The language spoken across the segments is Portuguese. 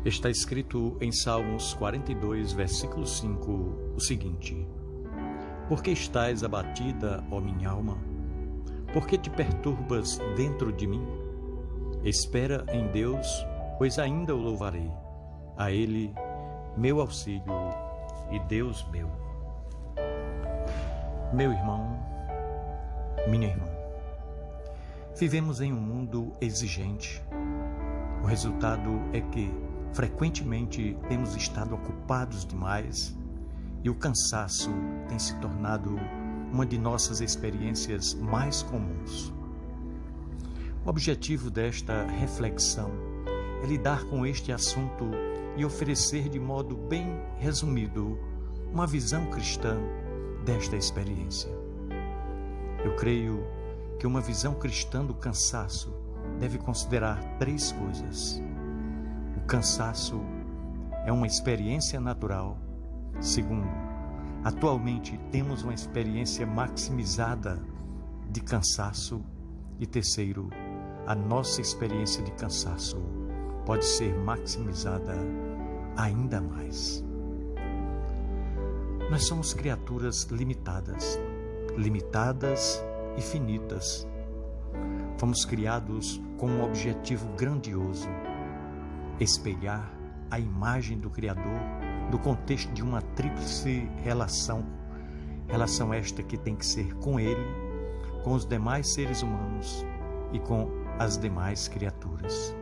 Está escrito em Salmos 42, versículo 5, o seguinte: Por que estás abatida, ó minha alma? Por que te perturbas dentro de mim? Espera em Deus, pois ainda o louvarei. A Ele, meu auxílio e Deus meu. Meu irmão, minha irmã, vivemos em um mundo exigente. O resultado é que, frequentemente, temos estado ocupados demais e o cansaço tem se tornado uma de nossas experiências mais comuns. O objetivo desta reflexão é lidar com este assunto e oferecer de modo bem resumido uma visão cristã desta experiência. Eu creio que uma visão cristã do cansaço deve considerar três coisas. O cansaço é uma experiência natural. Segundo, atualmente temos uma experiência maximizada de cansaço. E terceiro, a nossa experiência de cansaço pode ser maximizada ainda mais. Nós somos criaturas limitadas e finitas. Fomos criados com um objetivo grandioso: espelhar a imagem do Criador no contexto de uma tríplice relação esta que tem que ser com Ele, com os demais seres humanos e com as demais criaturas.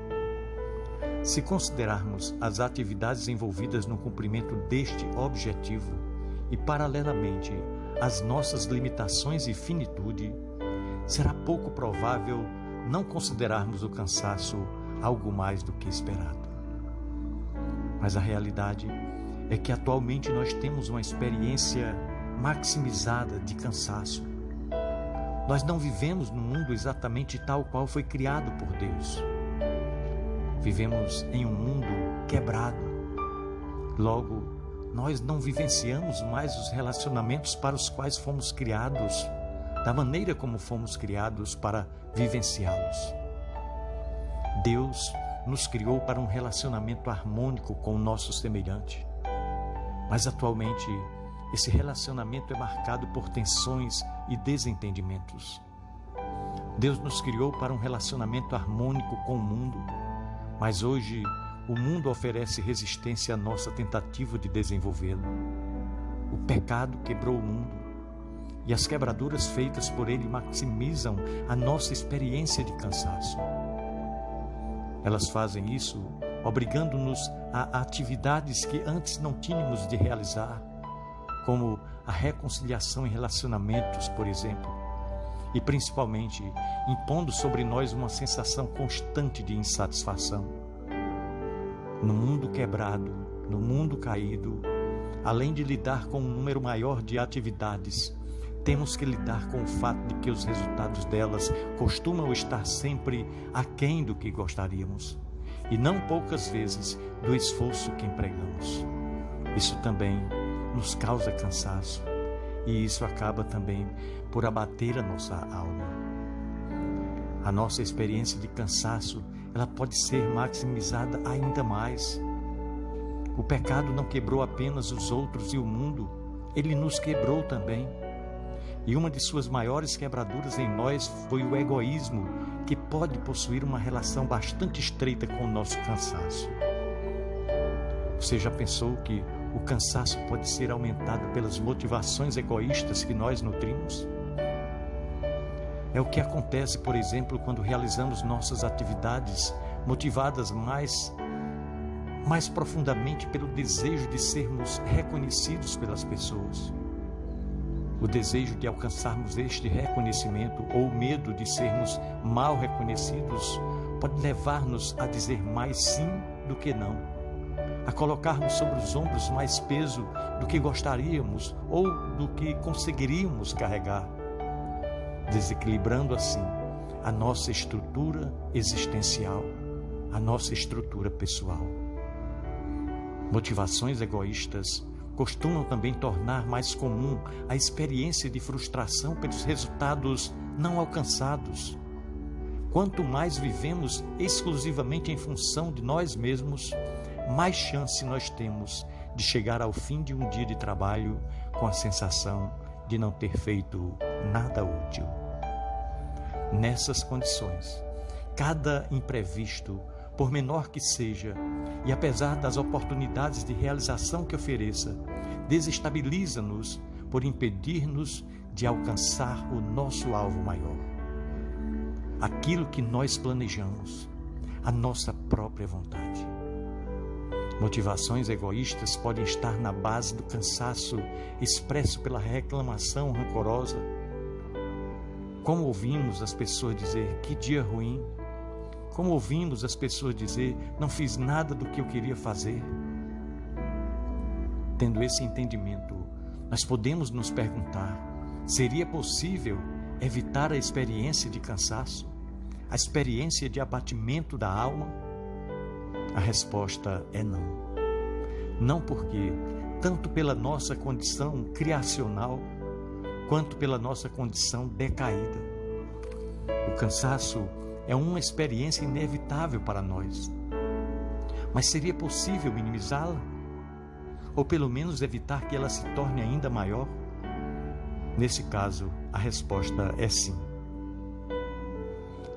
Se considerarmos as atividades envolvidas no cumprimento deste objetivo e, paralelamente, as nossas limitações e finitude, será pouco provável não considerarmos o cansaço algo mais do que esperado. Mas a realidade é que atualmente nós temos uma experiência maximizada de cansaço. Nós não vivemos no mundo exatamente tal qual foi criado por Deus. Vivemos em um mundo quebrado. Logo, nós não vivenciamos mais os relacionamentos para os quais fomos criados, da maneira como fomos criados para vivenciá-los. Deus nos criou para um relacionamento harmônico com o nosso semelhante. Mas atualmente, esse relacionamento é marcado por tensões e desentendimentos. Deus nos criou para um relacionamento harmônico com o mundo, mas hoje o mundo oferece resistência à nossa tentativa de desenvolvê-lo. O pecado quebrou o mundo e as quebraduras feitas por ele maximizam a nossa experiência de cansaço. Elas fazem isso obrigando-nos a atividades que antes não tínhamos de realizar, como a reconciliação em relacionamentos, por exemplo, e principalmente impondo sobre nós uma sensação constante de insatisfação. No mundo quebrado, no mundo caído, além de lidar com um número maior de atividades, temos que lidar com o fato de que os resultados delas costumam estar sempre aquém do que gostaríamos, e não poucas vezes do esforço que empregamos. Isso também nos causa cansaço, e isso acaba também por abater a nossa alma. A nossa experiência de cansaço, ela pode ser maximizada ainda mais. O pecado não quebrou apenas os outros e o mundo, ele nos quebrou também. E uma de suas maiores quebraduras em nós foi o egoísmo, que pode possuir uma relação bastante estreita com o nosso cansaço. Você já pensou que o cansaço pode ser aumentado pelas motivações egoístas que nós nutrimos? É o que acontece, por exemplo, quando realizamos nossas atividades motivadas mais profundamente pelo desejo de sermos reconhecidos pelas pessoas. O desejo de alcançarmos este reconhecimento ou o medo de sermos mal reconhecidos pode levar-nos a dizer mais sim do que não, a colocarmos sobre os ombros mais peso do que gostaríamos ou do que conseguiríamos carregar, desequilibrando assim a nossa estrutura existencial, a nossa estrutura pessoal. Motivações egoístas costumam também tornar mais comum a experiência de frustração pelos resultados não alcançados. Quanto mais vivemos exclusivamente em função de nós mesmos, mais chance nós temos de chegar ao fim de um dia de trabalho com a sensação de não ter feito nada útil. Nessas condições, cada imprevisto, por menor que seja, e apesar das oportunidades de realização que ofereça, desestabiliza-nos por impedir-nos de alcançar o nosso alvo maior. Aquilo que nós planejamos, a nossa própria vontade. Motivações egoístas podem estar na base do cansaço expresso pela reclamação rancorosa. Como ouvimos as pessoas dizer, que dia ruim. Como ouvimos as pessoas dizer, não fiz nada do que eu queria fazer. Tendo esse entendimento, nós podemos nos perguntar, seria possível evitar a experiência de cansaço? A experiência de abatimento da alma? A resposta é não. Não porque, tanto pela nossa condição criacional, quanto pela nossa condição decaída. O cansaço é uma experiência inevitável para nós. Mas seria possível minimizá-la? Ou pelo menos evitar que ela se torne ainda maior? Nesse caso, a resposta é sim.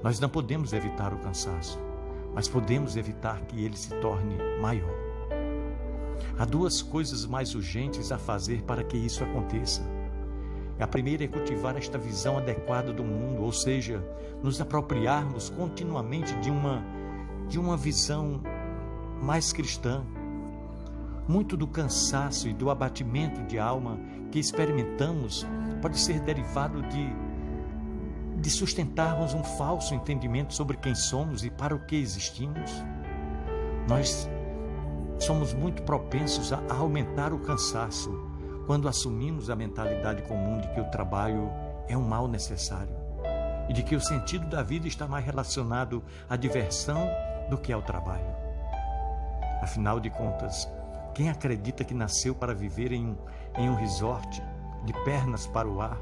Nós não podemos evitar o cansaço, mas podemos evitar que ele se torne maior. Há duas coisas mais urgentes a fazer para que isso aconteça. A primeira é cultivar esta visão adequada do mundo, ou seja, nos apropriarmos continuamente de uma visão mais cristã. Muito do cansaço e do abatimento de alma que experimentamos pode ser derivado de sustentarmos um falso entendimento sobre quem somos e para o que existimos. Nós somos muito propensos a aumentar o cansaço quando assumimos a mentalidade comum de que o trabalho é um mal necessário e de que o sentido da vida está mais relacionado à diversão do que ao trabalho. Afinal de contas, quem acredita que nasceu para viver em um resort, de pernas para o ar,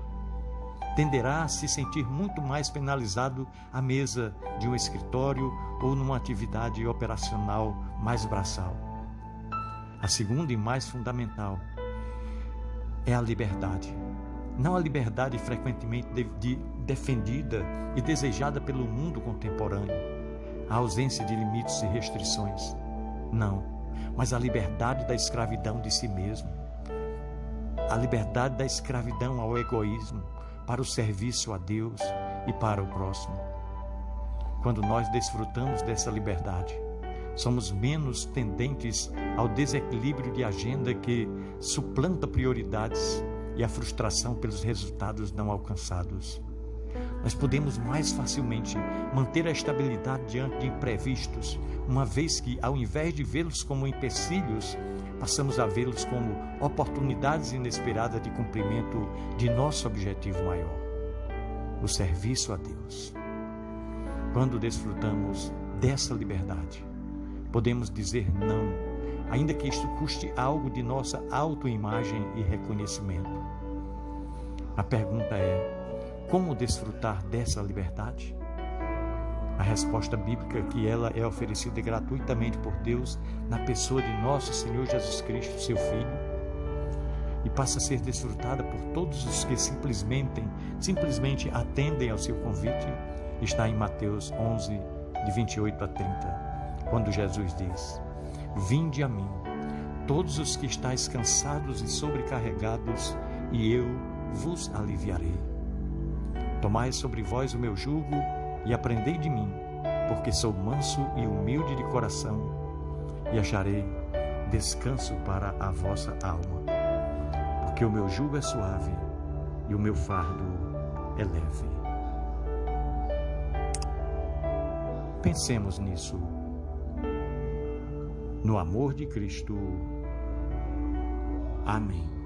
tenderá a se sentir muito mais penalizado à mesa de um escritório ou numa atividade operacional mais braçal. A segunda e mais fundamental é a liberdade. Não a liberdade frequentemente defendida e desejada pelo mundo contemporâneo, a ausência de limites e restrições. Não, mas a liberdade da escravidão de si mesmo. A liberdade da escravidão ao egoísmo, para o serviço a Deus e para o próximo. Quando nós desfrutamos dessa liberdade, somos menos tendentes ao desequilíbrio de agenda que suplanta prioridades e a frustração pelos resultados não alcançados. Nós podemos mais facilmente manter a estabilidade diante de imprevistos, uma vez que, ao invés de vê-los como empecilhos, passamos a vê-los como oportunidades inesperadas de cumprimento de nosso objetivo maior, o serviço a Deus. Quando desfrutamos dessa liberdade, podemos dizer não, ainda que isto custe algo de nossa autoimagem e reconhecimento. A pergunta é: como desfrutar dessa liberdade? A resposta bíblica é que ela é oferecida gratuitamente por Deus na pessoa de nosso Senhor Jesus Cristo, seu Filho, e passa a ser desfrutada por todos os que simplesmente atendem ao seu convite. Está em Mateus 11, de 28 a 30. Quando Jesus diz: vinde a mim, todos os que estáis cansados e sobrecarregados, e eu vos aliviarei. Tomai sobre vós o meu jugo e aprendei de mim, porque sou manso e humilde de coração, e acharei descanso para a vossa alma. Porque o meu jugo é suave e o meu fardo é leve. Pensemos nisso. No amor de Cristo. Amém.